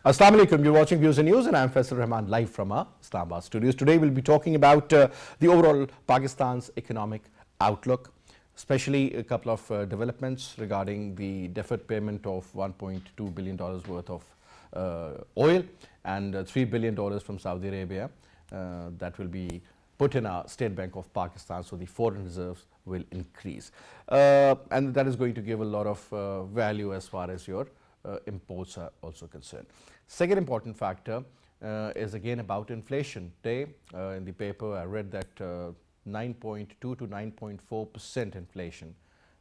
Assalamu alaikum, you're watching Views and News and I'm Faisal Rehman live from our Islamabad studios. Today we'll be talking about the overall Pakistan's economic outlook, especially a couple of developments regarding the deferred payment of $1.2 billion worth of oil and $3 billion from Saudi Arabia that will be put in our State Bank of Pakistan, so the foreign reserves will increase. And that is going to give a lot of value as far as your imports are also concerned. Second important factor is again about inflation. Today in the paper I read that 9.2 to 9.4% inflation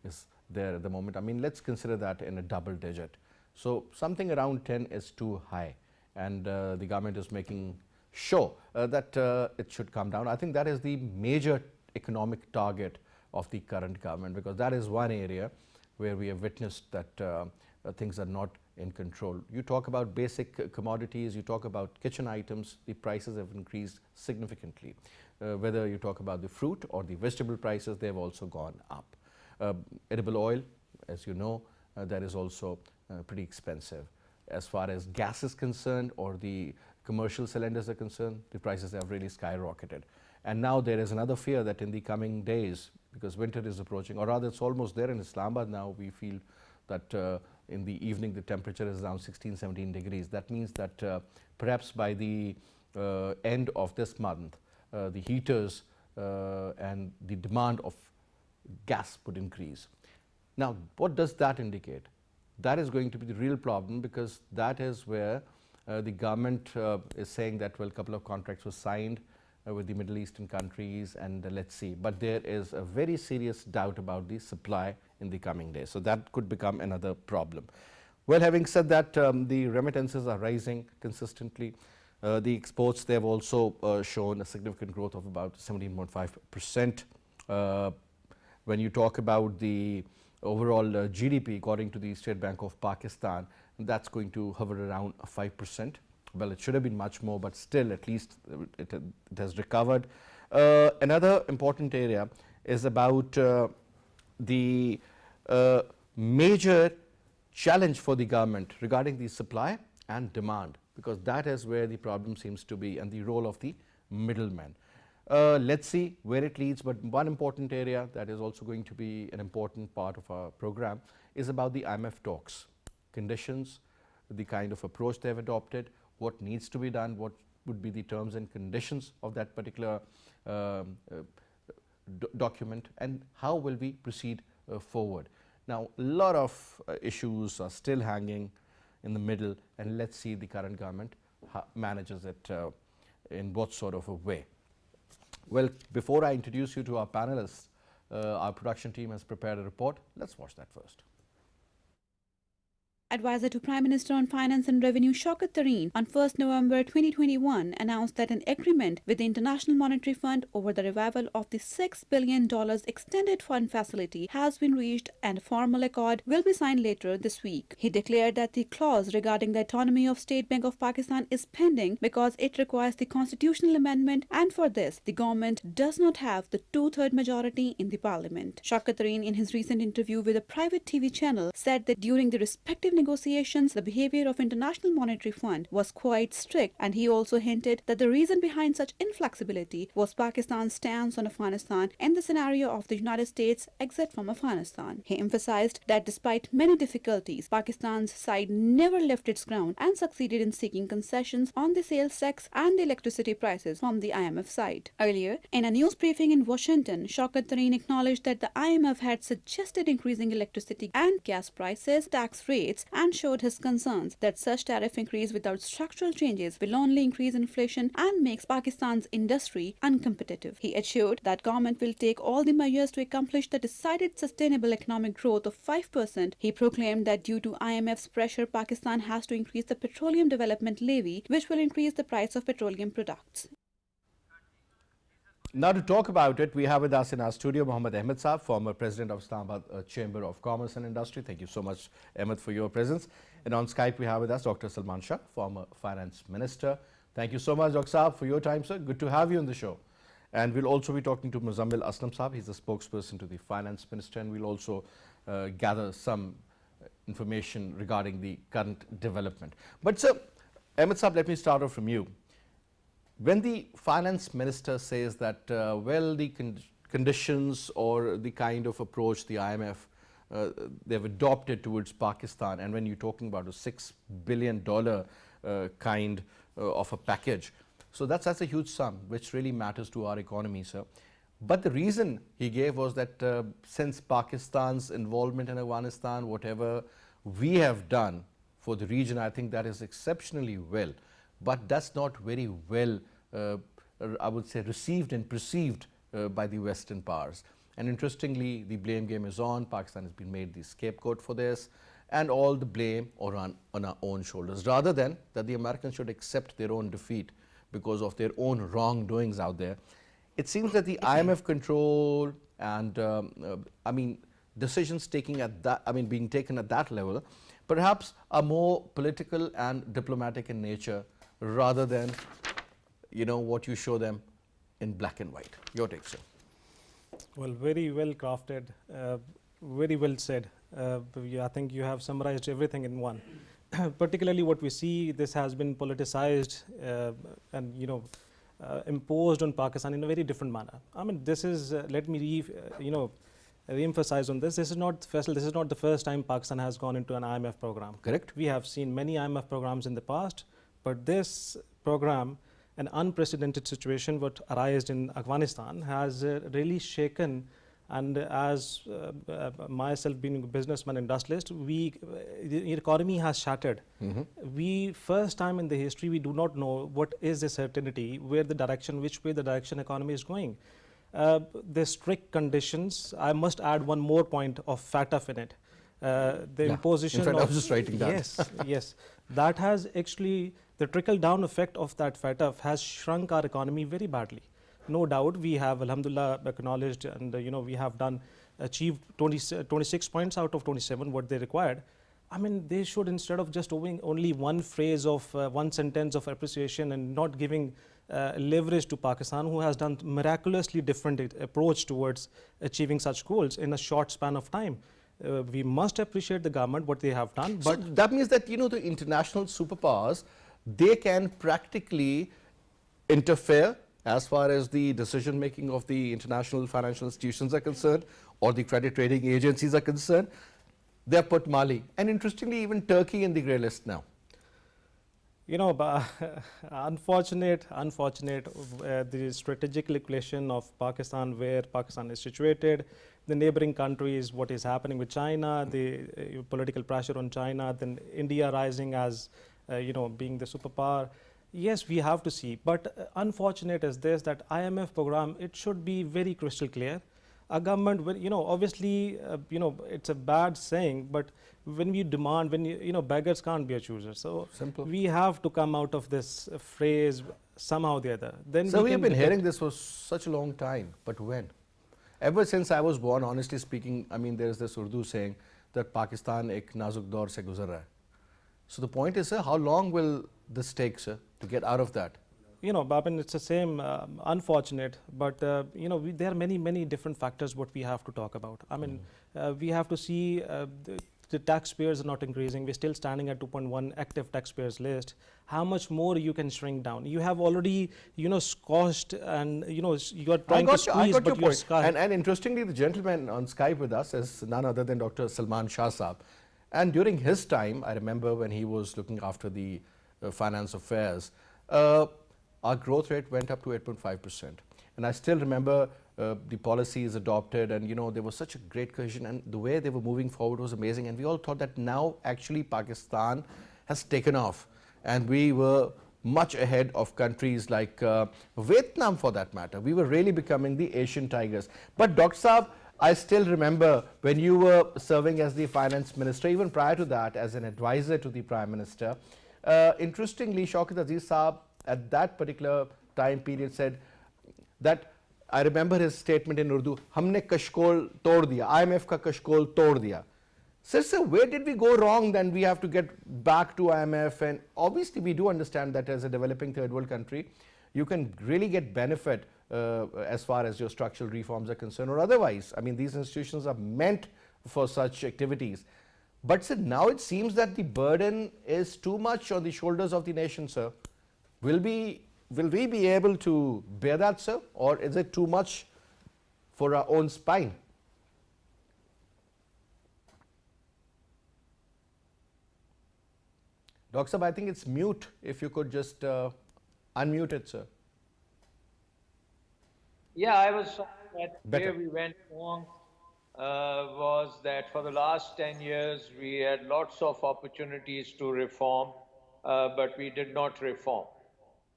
is there at the moment. I mean, let's consider that in a double digit. So something around 10 is too high, and the government is making sure that it should come down. I think that is the major economic target of the current government, because that is one area where we have witnessed that things are not in control. You talk about basic commodities, you talk about kitchen items, the prices have increased significantly. Whether you talk about the fruit or the vegetable prices, they have also gone up. Edible oil, as you know, that is also pretty expensive. As far as gas is concerned or the commercial cylinders are concerned, the prices have really skyrocketed. And now there is another fear that in the coming days, because winter is approaching, or rather it's almost there in Islamabad now, we feel that in the evening the temperature is around 16-17 degrees. That means that perhaps by the end of this month, the heaters and the demand of gas would increase. Now, what does that indicate? That is going to be the real problem, because that is where the government is saying that, well, a couple of contracts were signed with the Middle Eastern countries, and let's see. But there is a very serious doubt about the supply in the coming days. So that could become another problem. Well, having said that, the remittances are rising consistently. The exports, they have also shown a significant growth of about 17.5%. When you talk about the overall GDP, according to the State Bank of Pakistan, that's going to hover around 5%. Well, it should have been much more, but still at least it has recovered. Another important area is about the major challenge for the government regarding the supply and demand, because that is where the problem seems to be, and the role of the middleman. Let's see where it leads, but one important area that is also going to be an important part of our program is about the IMF talks, conditions, the kind of approach they have adopted, what needs to be done, what would be the terms and conditions of that particular document, and how will we proceed forward. Now, a lot of issues are still hanging in the middle, and let's see the current government manages it in what sort of a way. Well, before I introduce you to our panelists, our production team has prepared a report. Let's watch that first. Advisor to Prime Minister on Finance and Revenue Shaukat Tarin on 1st November 2021 announced that an agreement with the International Monetary Fund over the revival of the $6 billion extended fund facility has been reached, and a formal accord will be signed later this week. He declared that the clause regarding the autonomy of State Bank of Pakistan is pending because it requires the constitutional amendment, and for this the government does not have the two-third majority in the parliament. Shaukat Tarin, in his recent interview with a private TV channel, said that during the respective negotiations, the behavior of International Monetary Fund was quite strict, and he also hinted that the reason behind such inflexibility was Pakistan's stance on Afghanistan in the scenario of the United States' exit from Afghanistan. He emphasized that despite many difficulties, Pakistan's side never left its ground and succeeded in seeking concessions on the sales tax and the electricity prices from the IMF side. Earlier, in a news briefing in Washington, Shaukat Tarin acknowledged that the IMF had suggested increasing electricity and gas prices, tax rates, and showed his concerns that such tariff increase without structural changes will only increase inflation and makes Pakistan's industry uncompetitive. He assured that government will take all the measures to accomplish the decided sustainable economic growth of 5%. He proclaimed that due to IMF's pressure, Pakistan has to increase the Petroleum Development Levy, which will increase the price of petroleum products. Now to talk about it, we have with us in our studio Mohammed Ahmed Saab, former President of Islamabad Chamber of Commerce and Industry. Thank you so much, Ahmed, for your presence. And on Skype, we have with us Dr. SALMAN Shah, former Finance Minister. Thank you so much, Dr. Saab, for your time, sir. Good to have you on the show. And we'll also be talking to MUZAMMIL Saab. He's the spokesperson to the Finance Minister, and we'll also gather some information regarding the current development. But sir, Ahmed Saab, let me start off from you. When the finance minister says that, well, the conditions or the kind of approach the IMF they've adopted towards Pakistan, and when you're talking about a $6 billion kind of a package, so that's a huge sum which really matters to our economy, sir. But the reason he gave was that since Pakistan's involvement in Afghanistan, whatever we have done for the region, I think that is exceptionally well. But that's not very well, I would say, received and perceived by the Western powers. And interestingly, the blame game is on. Pakistan has been made the scapegoat for this, and all the blame on our own shoulders, rather than that the Americans should accept their own defeat because of their own wrongdoings out there. It seems that the IMF control and I mean decisions taking at that, I mean being taken at that level, perhaps are more political and diplomatic in nature, rather than what you show them in black and white. Your take, sir. Well, very well crafted, very well said. I think you have summarized everything in one. Particularly what we see, this has been politicized and imposed on Pakistan in a very different manner. I mean, this is, let me re-emphasize on this. This is not, Faisal, this is not the first time Pakistan has gone into an IMF program. Correct. We have seen many IMF programs in the past, but this program, an unprecedented situation what arose in Afghanistan, has really shaken. And as myself being a businessman, industrialist, the economy has shattered. We, first time in the history, we do not know what is the certainty, where the direction, which way the direction economy is going. The strict conditions, I must add one more point of FATF in it. The imposition in fact, of, I was just writing that. Yes, yes. That has actually, the trickle-down effect of that FATF has shrunk our economy very badly. No doubt, we have, alhamdulillah, acknowledged and we have achieved 26 points out of 27 what they required. I mean, they should, instead of just owing only one phrase of one sentence of appreciation and not giving leverage to Pakistan, who has done miraculously different approach towards achieving such goals in a short span of time. We must appreciate the government, what they have done. But so that means that, the international superpowers, they can practically interfere as far as the decision making of the international financial institutions are concerned, or the credit rating agencies are concerned. They have put Mali and interestingly even Turkey in the grey list now. Unfortunate, the strategic location of Pakistan, where Pakistan is situated, the neighboring countries, what is happening with China, the political pressure on China, then India rising as being the superpower. Yes, we have to see, but unfortunate is this, that IMF program, it should be very crystal clear. A government will, obviously, it's a bad saying, but when we demand, beggars can't be a chooser. So simple. We have to come out of this phrase somehow or the other. Then so we have been hearing this for such a long time, but when? Ever since I was born, honestly speaking, I mean, there's this Urdu saying that Pakistan ek nazuk daur se guzar raha hai. So the point is, sir, how long will this take, sir, to get out of that? Babin, it's the same, unfortunate, but there are many different factors what we have to talk about. I mean, we have to see the taxpayers are not increasing. We're still standing at 2.1 active taxpayers list. How much more you can shrink down? You have already, squashed and, you are trying to squeeze, but you're squashed. And interestingly, the gentleman on Skype with us is none other than Dr. SALMAN Shah Saab. And during his time, I remember when he was looking after the finance affairs, our growth rate went up to 8.5%. And I still remember the policies adopted, and there was such a great cohesion, and the way they were moving forward was amazing. And we all thought that now actually Pakistan has taken off, and we were much ahead of countries like Vietnam, for that matter. We were really becoming the Asian tigers. But Dr. Saab, I still remember when you were serving as the finance minister, even prior to that as an advisor to the Prime Minister. Interestingly, Shaukat Aziz Saab at that particular time period said that, I remember his statement in Urdu, "Humne kashkol tod diya, IMF ka kashkol tod diya." Sir, where did we go wrong? Then we have to get back to IMF, and obviously we do understand that as a developing third world country, you can really get benefit as far as your structural reforms are concerned or otherwise. I mean, these institutions are meant for such activities. But sir, now it seems that the burden is too much on the shoulders of the nation, sir. Will we be able to bear that, sir, or is it too much for our own spine? Dr. Saab, I think it's mute. If you could just unmute it, sir. Yeah, I was saying that Better. where we went wrong was that for the last 10 years, we had lots of opportunities to reform, but we did not reform.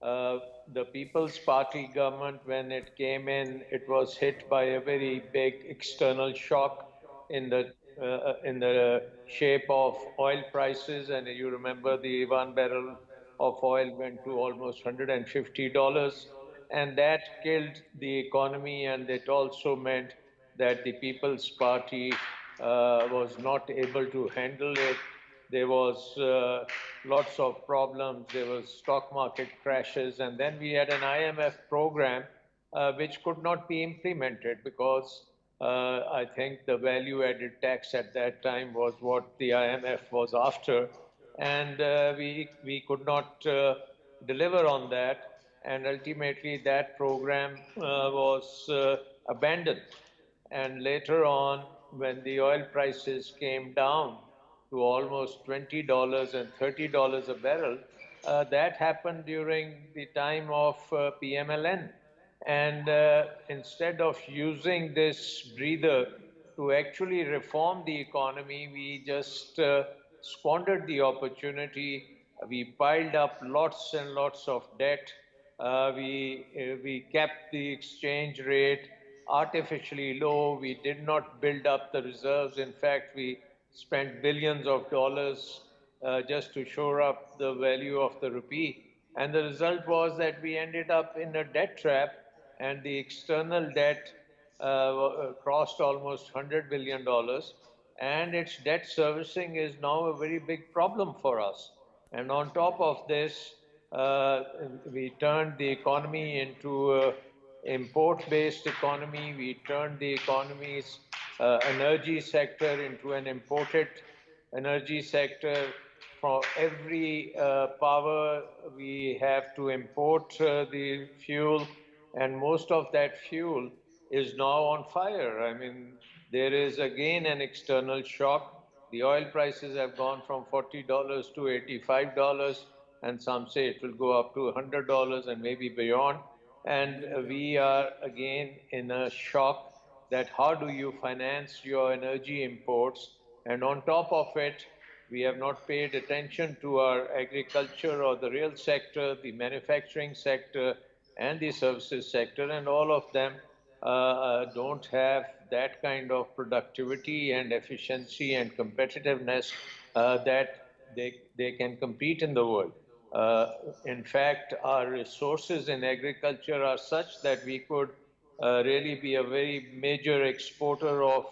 The People's Party government, when it came in, it was hit by a very big external shock in the shape of oil prices. And you remember the 1 barrel of oil went to almost $150. And that killed the economy, and it also meant that the People's Party was not able to handle it. There was lots of problems. There was stock market crashes, and then we had an IMF program which could not be implemented because I think the value-added tax at that time was what the IMF was after, and we could not deliver on that, and ultimately that program was abandoned. And later on, when the oil prices came down to almost $20 and $30 a barrel, that happened during the time of PMLN. And instead of using this breather to actually reform the economy, we just squandered the opportunity. We piled up lots and lots of debt. We kept the exchange rate artificially low. We did not build up the reserves. In fact, we spent billions of dollars just to shore up the value of the rupee. And the result was that we ended up in a debt trap, and the external debt crossed almost $100 billion. And its debt servicing is now a very big problem for us. And on top of this, we turned the economy into an import-based economy. We turned the economy's energy sector into an imported energy sector. For every power, we have to import the fuel, and most of that fuel is now on fire. I mean, there is again an external shock. The oil prices have gone from $40 to $85, and some say it will go up to $100 and maybe beyond. And we are again in a shock that how do you finance your energy imports? And on top of it, we have not paid attention to our agriculture or the real sector, the manufacturing sector, and the services sector, and all of them don't have that kind of productivity and efficiency and competitiveness that they can compete in the world. In fact, our resources in agriculture are such that we could really be a very major exporter of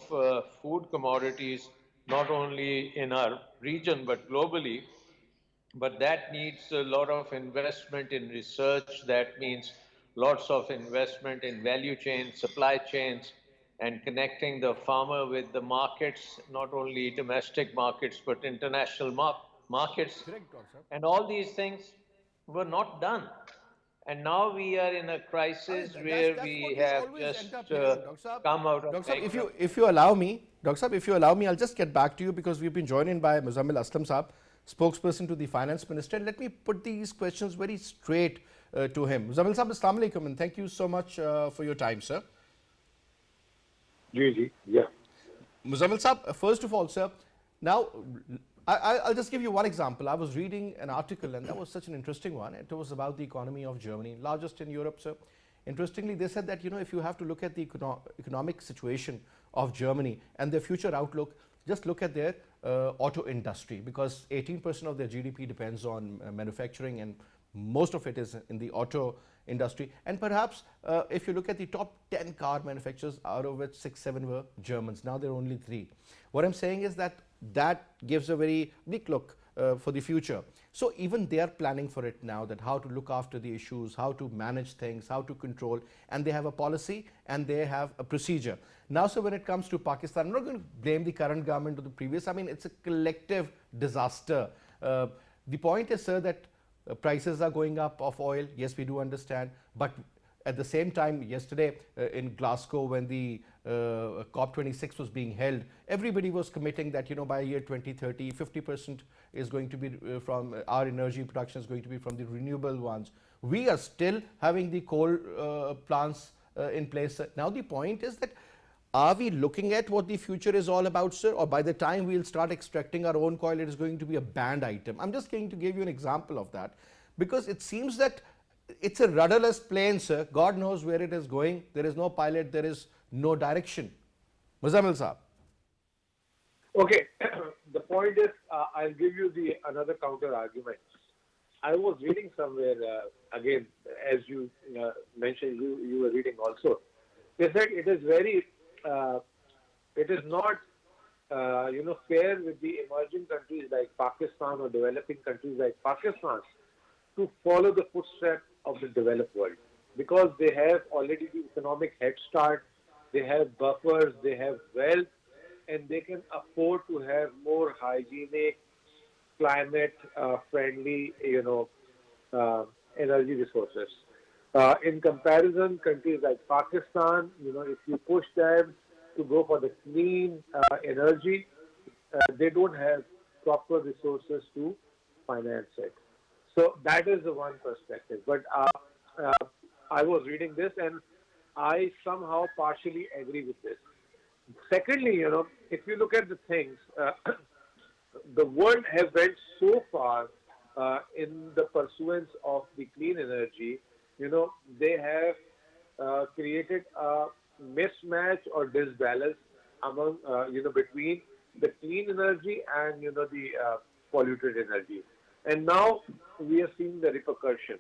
food commodities, not only in our region but globally. But that needs a lot of investment in research. That means lots of investment in value chains, supply chains, and connecting the farmer with the markets, not only domestic markets, but international markets. Correct, Doctor. And all these things were not done. And now we are in a crisis where That's we what we have always just end up hearing, Dr. Saab. come out of Dr. Saab, bankruptcy. if you allow me, Dr. Saab, if you allow me, I'll just get back to you because we've been joined in by MUZAMMIL Aslam Saab, spokesperson to the Finance Minister. And let me put these questions very straight to him. MUZAMMIL Saab, Assalamu alaikum, and thank you so much for your time, sir. Yeah. MUZAMMIL Saab, first of all, sir, now I'll just give you one example. I was reading an article, and that was such an interesting one. It was about the economy of Germany, largest in Europe, sir. Interestingly, they said that, if you have to look at the economic situation of Germany and their future outlook, just look at their auto industry, because 18% of their GDP depends on manufacturing, and most of it is in the auto industry. And perhaps if you look at the top 10 car manufacturers, out of which 6-7 were Germans, now there are only 3. What I'm saying is that gives a very bleak look for the future. So even they are planning for it now, that how to look after the issues, how to manage things, how to control, and they have a policy and they have a procedure. Now, so when it comes to Pakistan, I'm not going to blame the current government or the previous. I mean, it's a collective disaster. The point is, sir, that prices are going up of oil. Yes, we do understand, but at the same time, yesterday in Glasgow, when the COP26 was being held, everybody was committing that, you know, by year 2030, 50% is going to be from our energy production is going to be from the renewable ones. We are still having the coal plants in place. Now, the point is that, are we looking at what the future is all about, sir? Or by the time we'll start extracting our own coal, it is going to be a banned item? I'm just going to give you an example of that, because it seems that it's a rudderless plane, sir. God knows where it is going. There is no pilot, there is no direction. Muzammil Saab. Okay, the point is, I'll give you another counter argument. I was reading somewhere, again, as you mentioned, you were reading also. They said it is it is not, fair with the emerging countries like Pakistan or developing countries like Pakistan to follow the footsteps of the developed world, because they have already the economic head start, they have buffers, they have wealth, and they can afford to have more hygienic, climate friendly, energy resources. In comparison, countries like Pakistan, if you push them to go for the clean energy, they don't have proper resources to finance it. So that is the one perspective. But I was reading this and I somehow partially agree with this. Secondly, if you look at the things, the world has went so far in the pursuance of the clean energy. They have created a mismatch or disbalance among, between the clean energy and, the polluted energy. And now we are seeing the repercussion.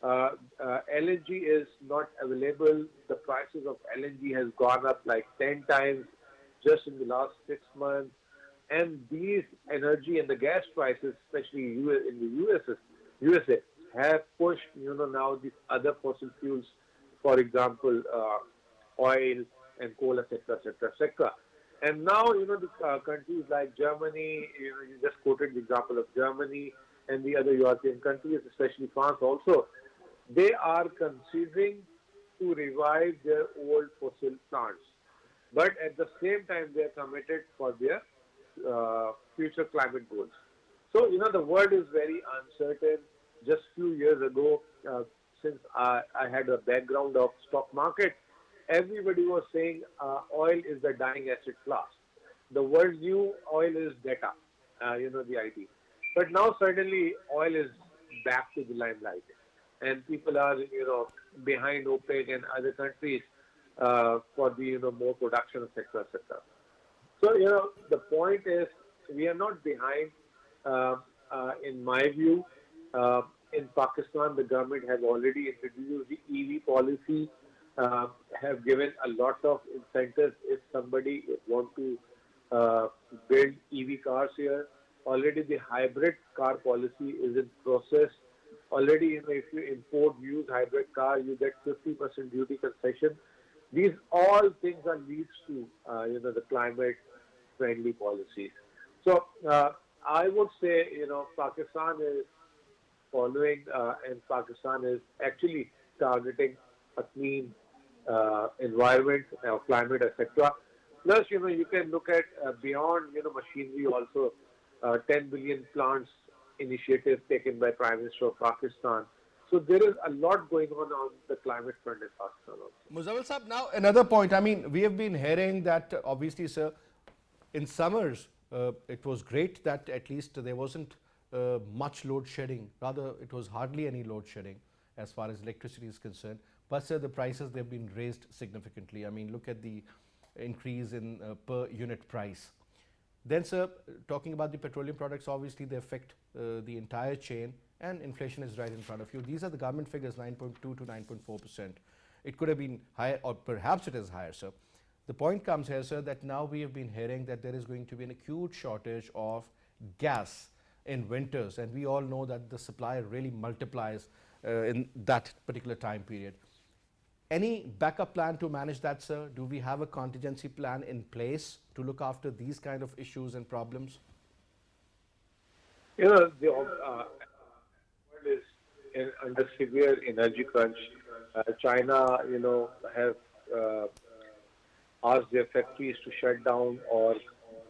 LNG is not available. The prices of LNG has gone up like 10 times just in the last 6 months. And these energy and the gas prices, especially in the USA, have pushed, now these other fossil fuels, for example, oil and coal, etc., etc., etc. And now, the countries like Germany, you just quoted the example of Germany and the other European countries, especially France also, they are considering to revive their old fossil plants. But at the same time, they are committed for their future climate goals. So, the world is very uncertain. Just few years ago, since I had a background of stock market, everybody was saying oil is the dying asset class. The world knew oil is data, the IT. But now suddenly oil is back to the limelight. And people are, behind OPEC and other countries for the, more production, etc., etc. So, the point is, we are not behind. In my view, in Pakistan, the government has already introduced the EV policy, have given a lot of incentives if somebody want to build EV cars here. Already the hybrid car policy is in process. Already, if you import used hybrid car, you get 50% duty concession. These all things are leads to, the climate-friendly policies. So, I would say, Pakistan is following and Pakistan is actually targeting a clean environment, climate, etc. Plus, you can look at beyond, machinery also, 10 billion plants initiative taken by Prime Minister of Pakistan. So there is a lot going on the climate front in Pakistan also. Muzammil Saab, now another point. I mean, we have been hearing that obviously, sir, in summers, it was great that at least there wasn't much load shedding. Rather, it was hardly any load shedding as far as electricity is concerned. But, sir, the prices, they've been raised significantly. I mean, look at the increase in per unit price. Then, sir, talking about the petroleum products, obviously they affect the entire chain, and inflation is right in front of you. These are the government figures, 9.2 to 9.4%. It could have been higher, or perhaps it is higher, sir. The point comes here, sir, that now we have been hearing that there is going to be an acute shortage of gas in winters, and we all know that the supply really multiplies in that particular time period. Any backup plan to manage that, sir? Do we have a contingency plan in place to look after these kind of issues and problems? You know, the world is under severe energy crunch. China, have asked their factories to shut down or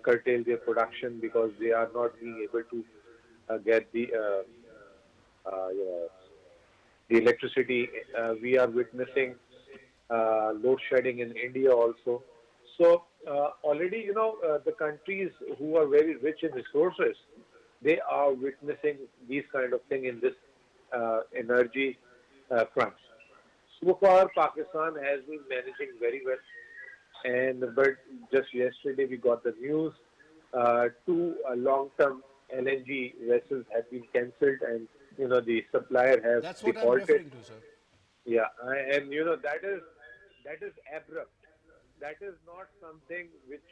curtail their production because they are not being able to get the electricity. We are witnessing load shedding in India also. So already, the countries who are very rich in resources, they are witnessing these kind of thing in this energy crunch. So far, Pakistan has been managing very well, but just yesterday we got the news: two long-term LNG vessels have been cancelled, and the supplier has That's what I'm defaulted. referring to, sir. Yeah, and that is abrupt. That is not something which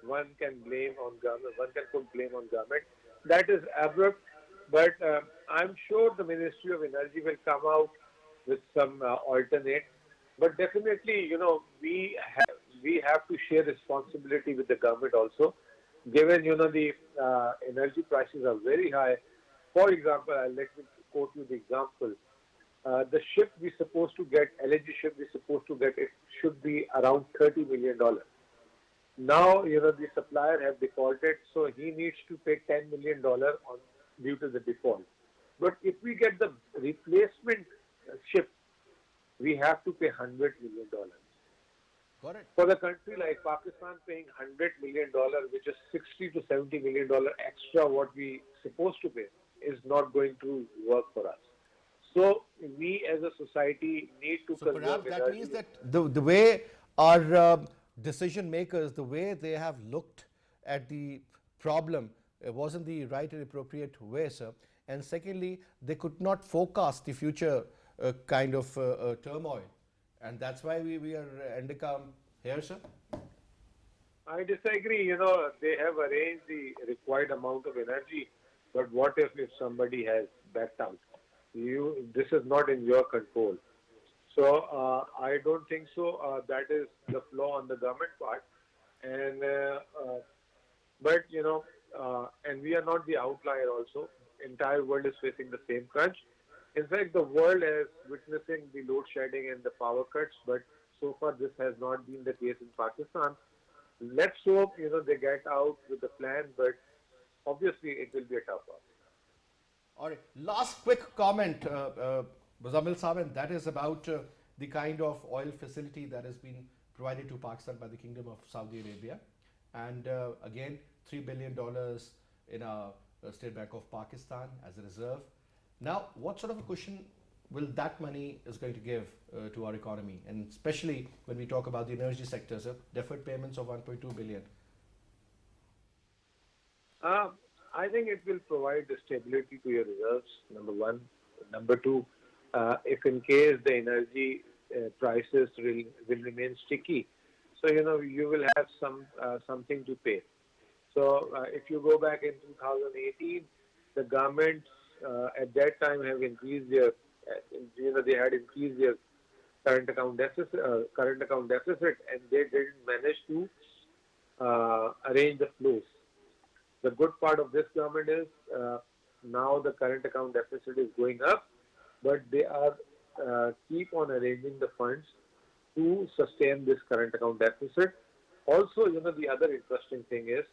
one can blame on government. One can put blame on government. That is abrupt, but I'm sure the Ministry of Energy will come out with some alternate. But definitely, we have to share responsibility with the government also, given the energy prices are very high. For example, let me quote you the example. The ship we're supposed to get, LNG ship we're supposed to get, it should be around $30 million. Now, the supplier have defaulted, so he needs to pay $10 million due to the default. But if we get the replacement ship, we have to pay $100 million. Got it. For the country like Pakistan, paying $100 million, which is $60 to $70 million extra what we supposed to pay, is not going to work for us. So we as a society need to So conserve perhaps that energy. means that the way our decision makers, the way they have looked at the problem, wasn't the right and appropriate way, sir. And secondly, they could not forecast the future kind of turmoil. And that's why we are endicam here, sir. I disagree. They have arranged the required amount of energy, but what if somebody has backed out? This is not in your control. So I don't think so. That is the flaw on the government part. And and we are not the outlier. Also, entire world is facing the same crunch. In fact, the world is witnessing the load shedding and the power cuts, but so far this has not been the case in Pakistan. Let's hope they get out with the plan, but obviously it will be a tough one. All right. Last quick comment, Muzammil Sahib, and that is about the kind of oil facility that has been provided to Pakistan by the Kingdom of Saudi Arabia. And again, $3 billion in a State Bank of Pakistan as a reserve. Now, what sort of a cushion will that money is going to give to our economy? And especially when we talk about the energy sector, sir, deferred payments of 1.2 billion. I think it will provide the stability to your reserves, number one. Number two, if in case the energy prices will remain sticky, so you will have something to pay. So if you go back in 2018, the government at that time have increased their, they had increased their current account deficit, and they didn't manage to arrange the flows. The good part of this government is now the current account deficit is going up, but they are keep on arranging the funds to sustain this current account deficit. Also, the other interesting thing is,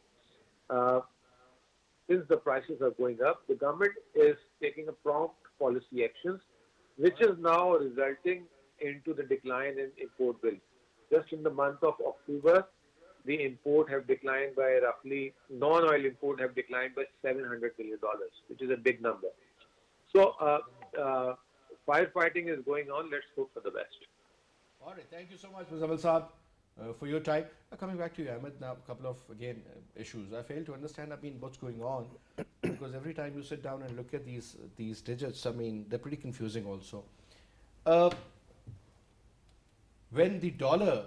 since the prices are going up, the government is taking a prompt policy actions, which is now resulting into the decline in import bills. Just in the month of October, the import have declined by roughly, non-oil import have declined by $700 billion, which is a big number. So, firefighting is going on. Let's hope for the best. All right. Thank you so much, Muzammil Saab, for your time. Coming back to you, Ahmed, now a couple of, again, issues. I fail to understand, what's going on, because every time you sit down and look at these digits, they're pretty confusing also. When the dollar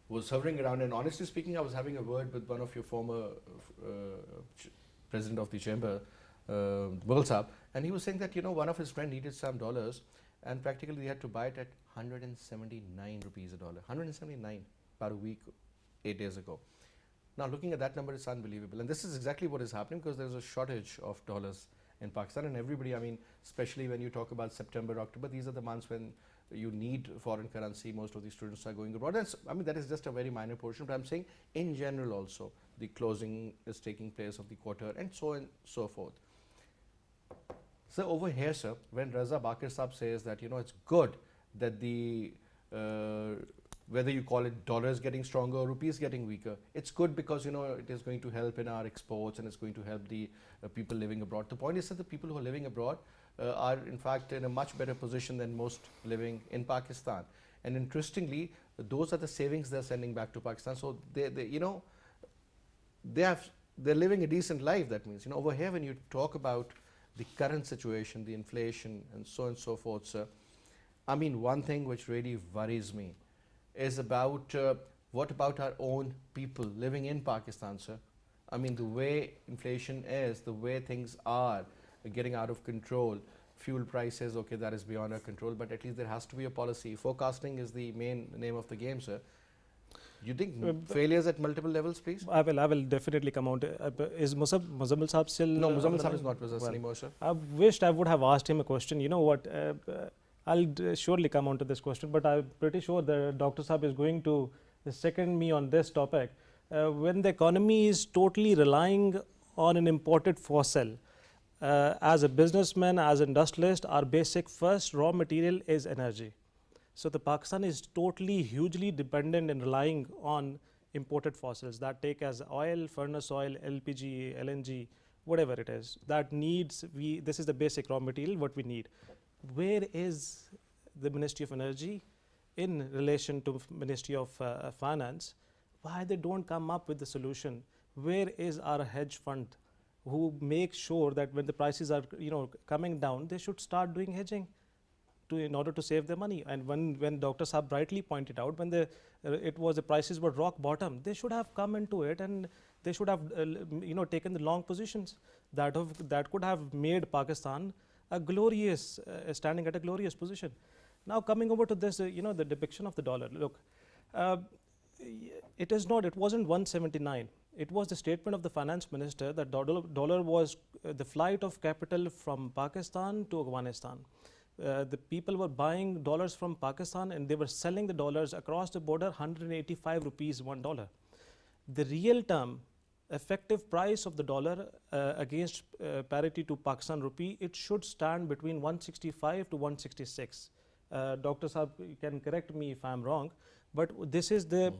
was hovering around, and honestly speaking, I was having a word with one of your former president of the chamber, Bulsab, and he was saying that, one of his friend needed some dollars, and practically they had to buy it at 179 rupees a dollar. 179 about a week, 8 days ago. Now looking at that number, it's unbelievable, and this is exactly what is happening because there's a shortage of dollars in Pakistan, and everybody, I mean, especially when you talk about September, October, these are the months when you need foreign currency. Most of the students are going abroad. I mean, that is just a very minor portion, but I'm saying in general also, the closing is taking place of the quarter and so on and so forth. So over here, sir, when Raza Bakir Saab says that, it's good that the whether you call it dollars getting stronger or rupees getting weaker, it's good because, it is going to help in our exports and it's going to help the people living abroad. The point is that the people who are living abroad are in fact in a much better position than most living in Pakistan. And interestingly, those are the savings they're sending back to Pakistan. So they're living a decent life. That means, over here when you talk about the current situation, the inflation and so on and so forth, sir, I mean, one thing which really worries me is about what about our own people living in Pakistan, sir? I mean, the way inflation is, the way things are getting out of control, fuel prices, okay, that is beyond our control, but at least there has to be a policy. Forecasting is the main name of the game, sir. You think failures at multiple levels, please? I will definitely come out. Is Muzammil Saab still? No, Muzammil Saab is not with us anymore, sir. I wished I would have asked him a question. You know what? I'll surely come on to this question, but I'm pretty sure the Dr. Saab is going to second me on this topic. When the economy is totally relying on an imported fossil, as a businessman, as an industrialist, our basic first raw material is energy. So the Pakistan is totally hugely dependent and relying on imported fossils that take as oil, furnace oil, LPG, LNG, whatever it is. That needs, this is the basic raw material what we need. Where is the Ministry of Energy in relation to Ministry of Finance? Why they don't come up with the solution? Where is our hedge fund who make sure that when the prices are coming down, they should start doing hedging in order to save their money? And when Dr. Saab rightly pointed out, when the prices were rock bottom, they should have come into it and they should have taken the long positions that could have made Pakistan a glorious standing at a glorious position. Now coming over to this, the depiction of the dollar. Look, it wasn't 179. It was the statement of the finance minister that dollar was the flight of capital from Pakistan to Afghanistan. The people were buying dollars from Pakistan and they were selling the dollars across the border 185 rupees $1. The real term effective price of the dollar against parity to Pakistan rupee, it should stand between 165 to 166. Dr. Saab can correct me if I'm wrong, but this is the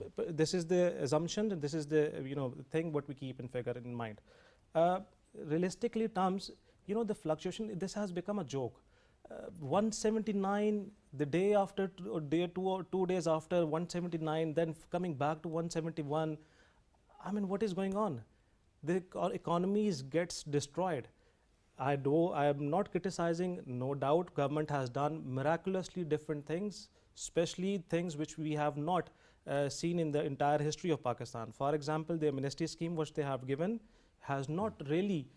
assumption and this is the thing what we keep in figure in mind. Realistically terms, the fluctuation, this has become a joke. 179 the day after, or day 2 or 2 days after 179, then coming back to 171. I mean, what is going on? The economies gets destroyed. I am not criticizing, no doubt government has done miraculously different things, especially things which we have not seen in the entire history of Pakistan. For example, the amnesty scheme which they have given has not really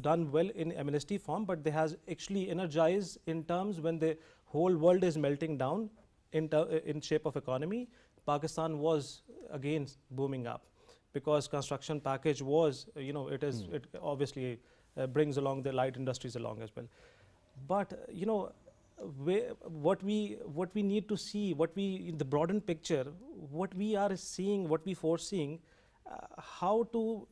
done well in amnesty form, but they has actually energized in terms when the whole world is melting down in shape of economy. Pakistan was again booming up because construction package was, it obviously brings along the light industries along as well. But what we need to see, in the broadened picture, what we are seeing, what we foreseeing, how to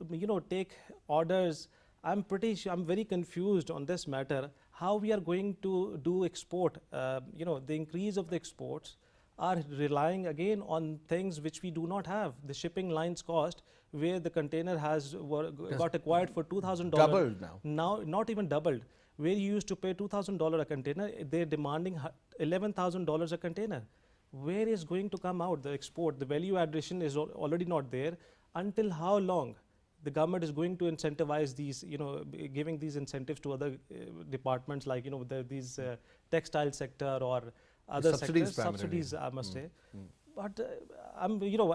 take orders. I'm very confused on this matter. How we are going to do export? The increase of the exports are relying again on things which we do not have. The shipping lines cost, where the container got acquired for $2,000. Doubled now. Now, not even doubled. Where you used to pay $2,000 a container, they're demanding $11,000 a container. Where is going to come out the export? The value addition is already not there. Until how long the government is going to incentivize these, giving these incentives to other departments like, these textile sector or other sectors, subsidies, I must say. But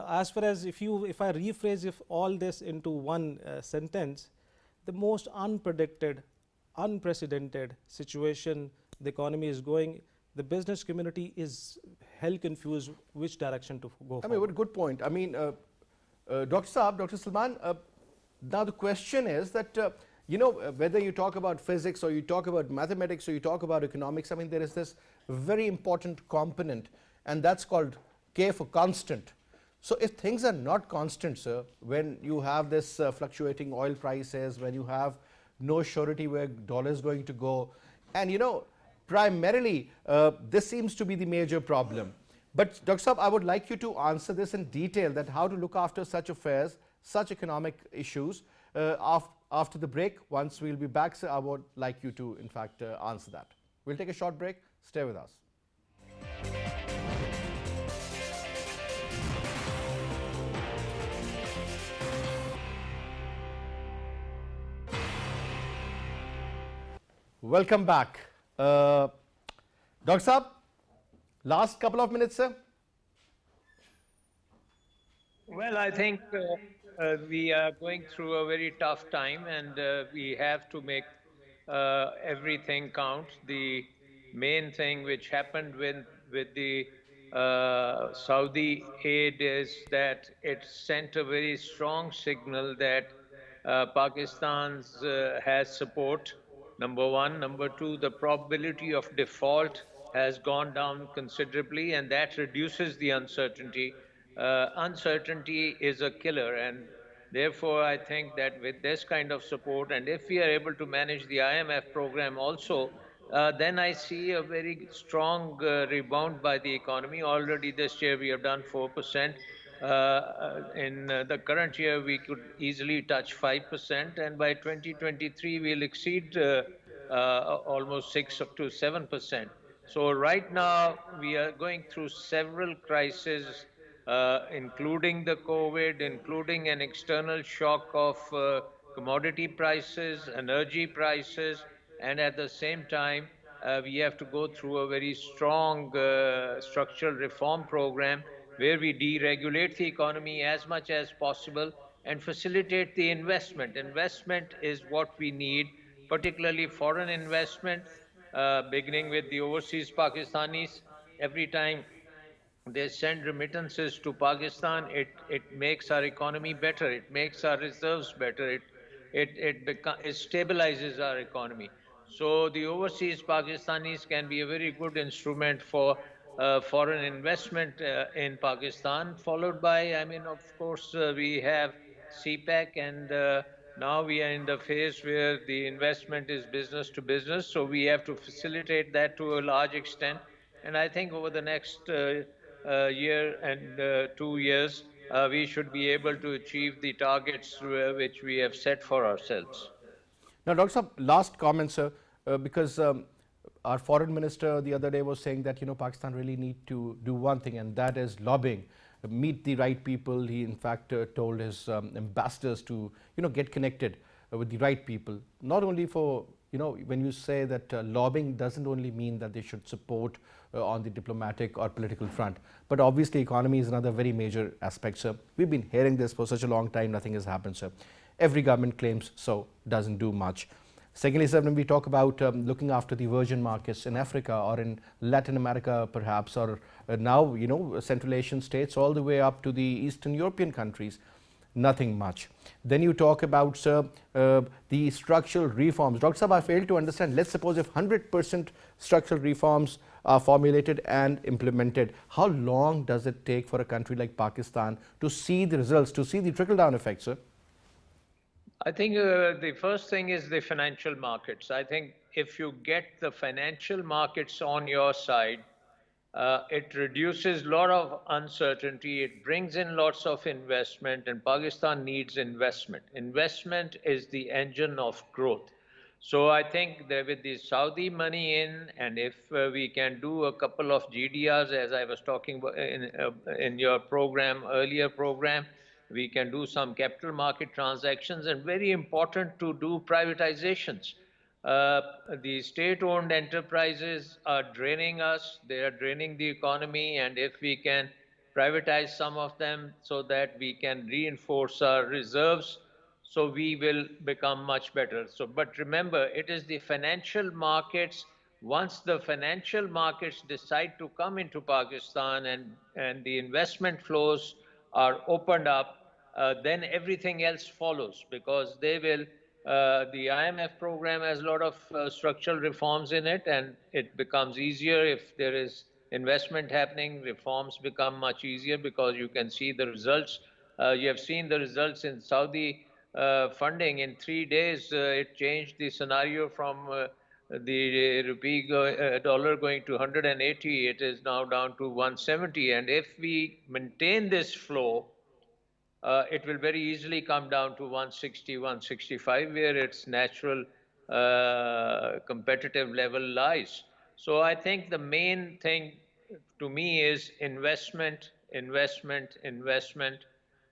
as far as if I rephrase all this into one sentence, the most unpredicted, unprecedented situation the economy is going. The business community is hell confused which direction to go I mean, forward. what good point. I mean, Dr. Saab, Dr. Salman, now the question is that, whether you talk about physics or you talk about mathematics or you talk about economics, I mean, there is this very important component, and that's called K for constant. So if things are not constant, sir, when you have this fluctuating oil prices, when you have no surety where dollar is going to go, and primarily this seems to be the major problem. But Dr. Saab, I would like you to answer this in detail, that how to look after such affairs, such economic issues. After the break, once we'll be back, sir, I would like you to, in fact, answer that. We'll take a short break. Stay with us. Welcome back. Dr. Saab, last couple of minutes, sir. Well, I think we are going through a very tough time, and we have to make everything count. The main thing which happened with the Saudi aid is that it sent a very strong signal that Pakistan's has support. Number one. Number two, the probability of default has gone down considerably, and that reduces the uncertainty. Uncertainty is a killer, and therefore I think that with this kind of support, and if we are able to manage the IMF program also, then I see a very strong rebound by the economy. Already this year we have done 4%. In the current year, we could easily touch 5%, and by 2023, we'll exceed almost 6 to 7%. So right now, we are going through several crises, including the COVID, including an external shock of commodity prices, energy prices, and at the same time, we have to go through a very strong structural reform program where we deregulate the economy as much as possible and facilitate the investment. Investment is what we need, particularly foreign investment, beginning with the overseas Pakistanis. Every time they send remittances to Pakistan, it makes our economy better, it makes our reserves better, it stabilizes our economy. So the overseas Pakistanis can be a very good instrument for foreign investment in Pakistan, followed by, I mean, of course, we have CPEC, and now we are in the phase where the investment is business to business. So we have to facilitate that to a large extent. And I think over the next year and 2 years, we should be able to achieve the targets which we have set for ourselves. Now, Dr. Saab, last comment, sir, because our foreign minister the other day was saying that Pakistan really need to do one thing, and that is lobbying, meet the right people. He in fact told his ambassadors to get connected with the right people. Not only for when you say that lobbying doesn't only mean that they should support on the diplomatic or political front, but obviously economy is another very major aspect, sir. We've been hearing this for such a long time, nothing has happened, sir. Every government claims so, doesn't do much. Secondly, sir, when we talk about looking after the virgin markets in Africa or in Latin America perhaps, or now Central Asian states all the way up to the Eastern European countries, nothing much. Then you talk about, sir, the structural reforms. Dr. Saab, I fail to understand. Let's suppose if 100% structural reforms are formulated and implemented, how long does it take for a country like Pakistan to see the results, to see the trickle-down effect, sir? I think the first thing is the financial markets. I think if you get the financial markets on your side, it reduces a lot of uncertainty. It brings in lots of investment, and Pakistan needs investment. Investment is the engine of growth. So I think that with the Saudi money in, and if we can do a couple of GDRs, as I was talking about in your program, earlier program, we can do some capital market transactions, and very important to do privatizations. Uh, the state-owned enterprises are draining us, they are draining the economy, and if we can privatize some of them so that we can reinforce our reserves, So we will become much better. So, but remember, it is the financial markets. Once the financial markets decide to come into Pakistan and the investment flows are opened up, then everything else follows because they will. The IMF program has a lot of structural reforms in it, and it becomes easier if there is investment happening. Reforms become much easier because you can see the results. You have seen the results in Saudi funding. In 3 days, it changed the scenario from the dollar going to 180. It is now down to 170. And if we maintain this flow, it will very easily come down to 160, 165, where its natural competitive level lies. So I think the main thing to me is investment, investment, investment,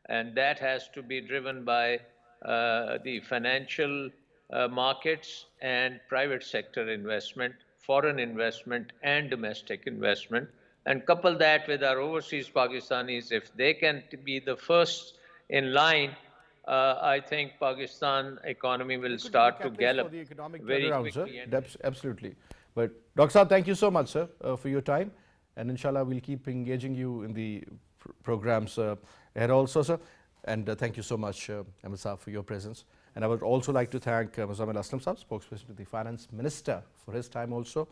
and that has to be driven by the financial markets and private sector investment, foreign investment and domestic investment, and couple that with our overseas Pakistanis. If they can be the first in line, I think Pakistan economy will They could be the start to catalyst for gallop the economic very turnaround, sir. quickly. Absolutely. But Dr. Saab, thank you so much, sir, for your time. And inshallah, we'll keep engaging you in the programs ahead also, sir. And thank you so much, Ahmed Saab, for your presence. And I would also like to thank MUZAMMIL Aslam Saab, spokesperson to the Finance Minister, for his time also.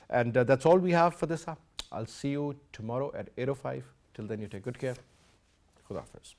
And that's all we have for this. I'll see you tomorrow at 8:05. Till then, you take good care. Khuda Hafiz.